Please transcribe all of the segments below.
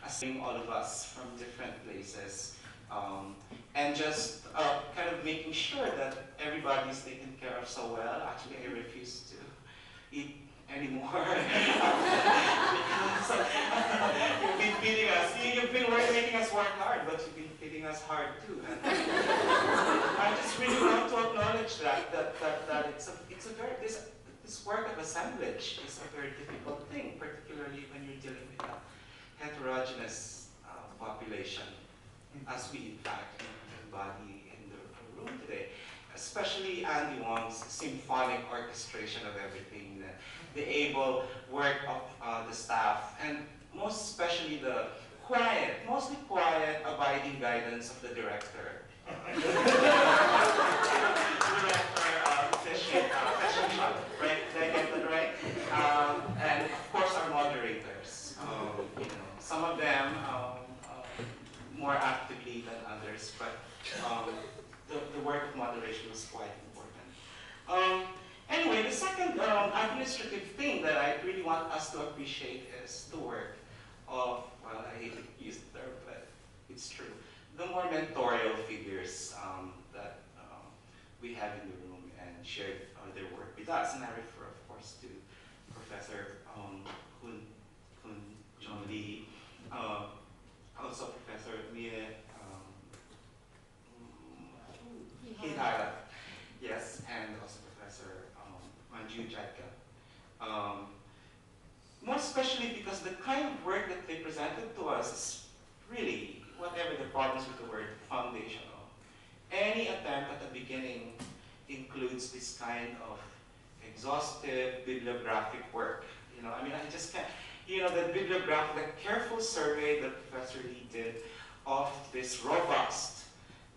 assembling all of us from different places, and just kind of making sure that everybody's taken care of so well. Actually, I refuse to eat anymore because you've been feeding us. You've been making us work hard, but you've been feeding us hard too. And I just really want to acknowledge that this work of assemblage is a very difficult thing, particularly when you're dealing with a heterogeneous population, as we in fact embody in the room today. Especially Andy Wong's symphonic orchestration of everything, the able work of the staff, and most especially the quiet, mostly quiet, abiding guidance of the director. Right? Did I get that right? And of course our moderators. Some of them more actively than others, but the work of moderation was quite important. Anyway, the second administrative thing that I really want us to appreciate is the work of, well, I hate to use the term, but it's true, the more mentorial figures that we have in the room and shared their work with us. And I refer, of course, to Professor Hun John Lee, also Professor Mie Hidara, yes, and also Professor Yu-cheng. More especially because the kind of work that they presented to us is really, whatever the problems with the word, foundational. Any attempt at the beginning includes this kind of exhaustive bibliographic work. I mean, I just can't, the bibliographic, the careful survey that Professor Lee did of this robust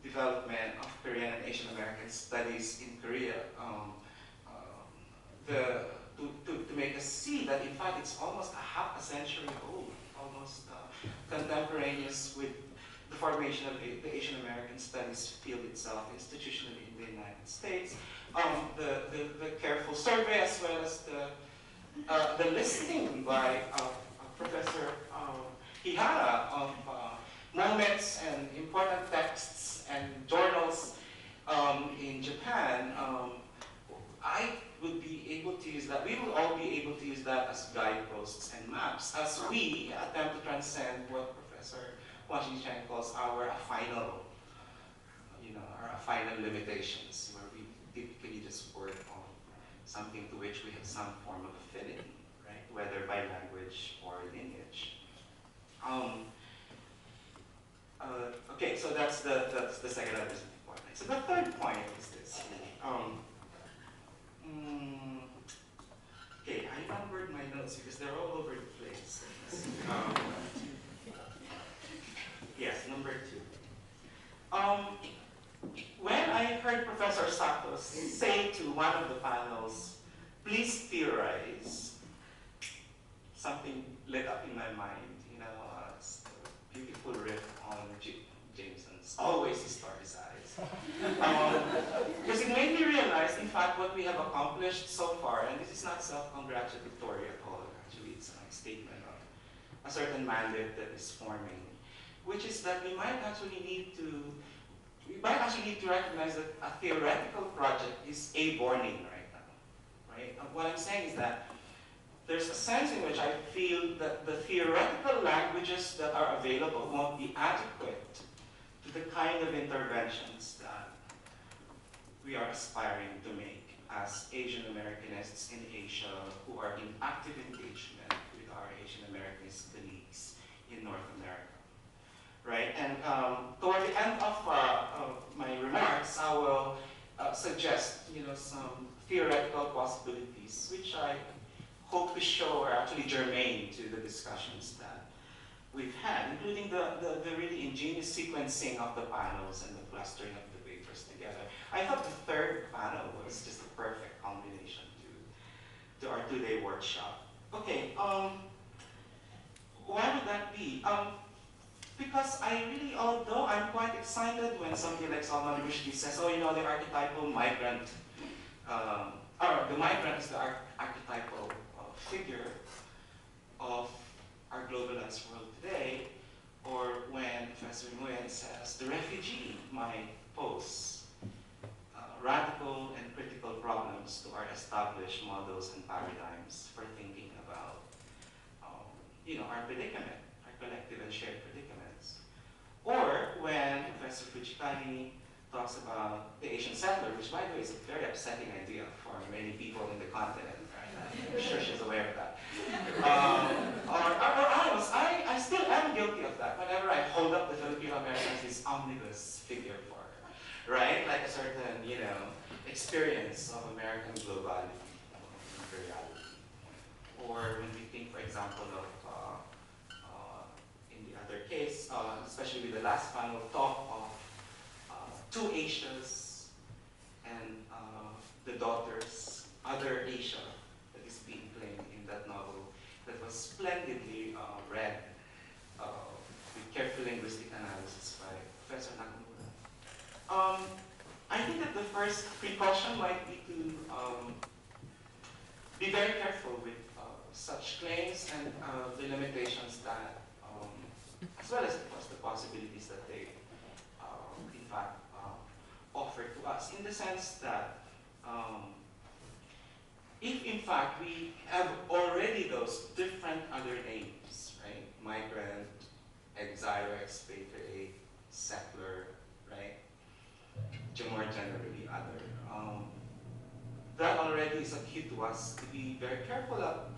development of Korean and Asian American studies in Korea, to make us see that in fact it's almost a half a century old, almost contemporaneous with the formation of the Asian American studies field itself institutionally in the United States. The careful survey, as well as the listing by Professor Hihara of moments and important texts and journals in Japan. I would be able to use that. We will all be able to use that as guideposts and maps as we attempt to transcend what Professor Yu-cheng calls our final, our final limitations, where we typically just work on something to which we have some form of affinity, right? Whether by language or lineage. Okay, so that's the second administrative point. So the third point is this. Okay, I numbered my notes because they're all over the place. Yes, number 2. When I heard Professor Satos say to one of the panels, "Please theorize," something lit up in my mind. It's a beautiful riff on Jameson's "Always Historicize." Because it made me realize, in fact, what we have accomplished so far, and this is not self-congratulatory at all. Actually, it's a statement of a certain mandate that is forming, which is that we might actually need to recognize that a theoretical project is aborning right now, right? And what I'm saying is that there's a sense in which I feel that the theoretical languages that are available won't be adequate to the kind of interventions that we are aspiring to make as Asian Americanists in Asia who are in active engagement with our Asian Americanist colleagues in North America. Right, and toward the end of my remarks, I will suggest, some theoretical possibilities, which I hope to show are actually germane to the discussions that we've had, including the really ingenious sequencing of the panels and the clustering of the papers together. I thought the third panel was just a perfect combination to our 2-day workshop. Okay, why would that be? Because I really, although I'm quite excited when somebody like Salman Rushdie says, oh, the archetypal migrant, or the migrant is the archetypal figure of our globalized world today, Professor Nguyen says, the refugee might pose radical and critical problems to our established models and paradigms for thinking about our predicament, our collective and shared predicaments. Or when Professor Fujikani talks about the Asian settler, which by the way is a very upsetting idea for many people in the continent. Right? I'm sure she's aware of that. I still am guilty of that whenever I hold up the Filipino Americans as this omnibus figure for her, right? Like a certain, experience of American globality, imperiality. Or when we think, for example, of in the other case, especially with the last panel, talk of two Asias and the daughters, other Asia that is being played in that novel that was splendidly read with careful linguistic analysis by Professor Nakamura. I think that the first precaution might be to be very careful with such claims and the limitations that, as well as of course the possibilities that they, in fact, offer to us, in the sense that if in fact we have already those different other names, right? Migrant, exile or expatriate, settler, right? More generally other. That already is a cue to us to be very careful about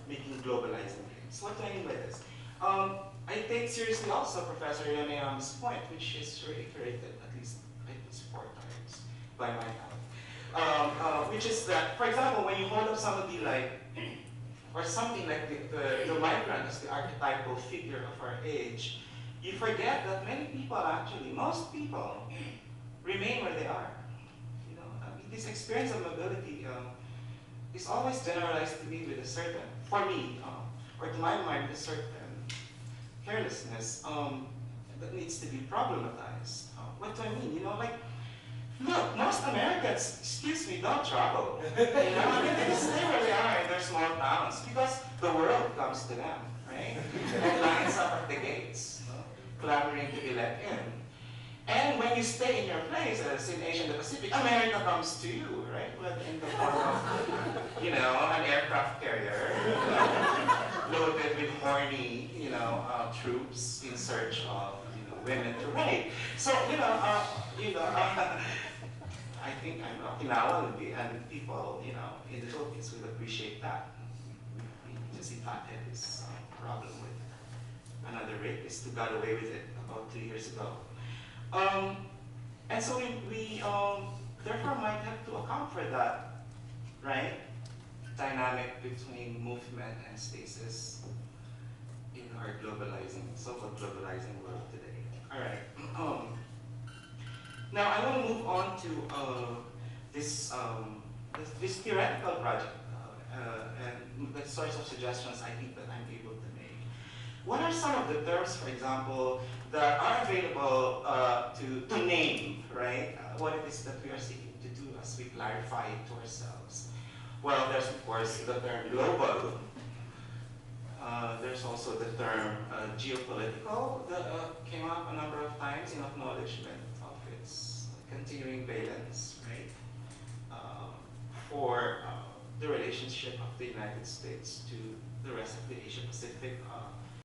making globalizing claims. What do I mean by this? I take seriously also Professor Yoneyama's point, which is reiterated at least 4 times by my count, which is that, for example, when you hold up somebody like, or something like the migrant as the archetypal figure of our age, you forget that many people actually, most people, remain where they are. This experience of mobility is always generalized to me with a certain, for me, or to my mind, with a certain carelessness that needs to be problematized. What do I mean? Look, most Americans, excuse me, don't travel. They just stay where they are in their small towns because the world comes to them, right? And lines up at the gates, clamoring to be let in. And when you stay in your places in Asia and the Pacific, America comes to you, right? Whether in the form of, an aircraft carrier loaded with horny, troops in search of, women to rape. So, I think Okinawa would be, and people, in the Philippines would appreciate that. We just in fact had this problem with another rapist who got away with it about 2 years ago. And so we therefore might have to account for that, right? Dynamic between movement and stasis in our so-called globalizing world today. All right. Now I want to move on to this theoretical project and the sorts of suggestions I think that I'm able to make. What are some of the terms, for example, that are available to name, right? What it is that we are seeking to do as we clarify it to ourselves. Well, there's of course the term global. There's also the term geopolitical that came up a number of times in acknowledgement of its continuing valence, right? For the relationship of the United States to the rest of the Asia-Pacific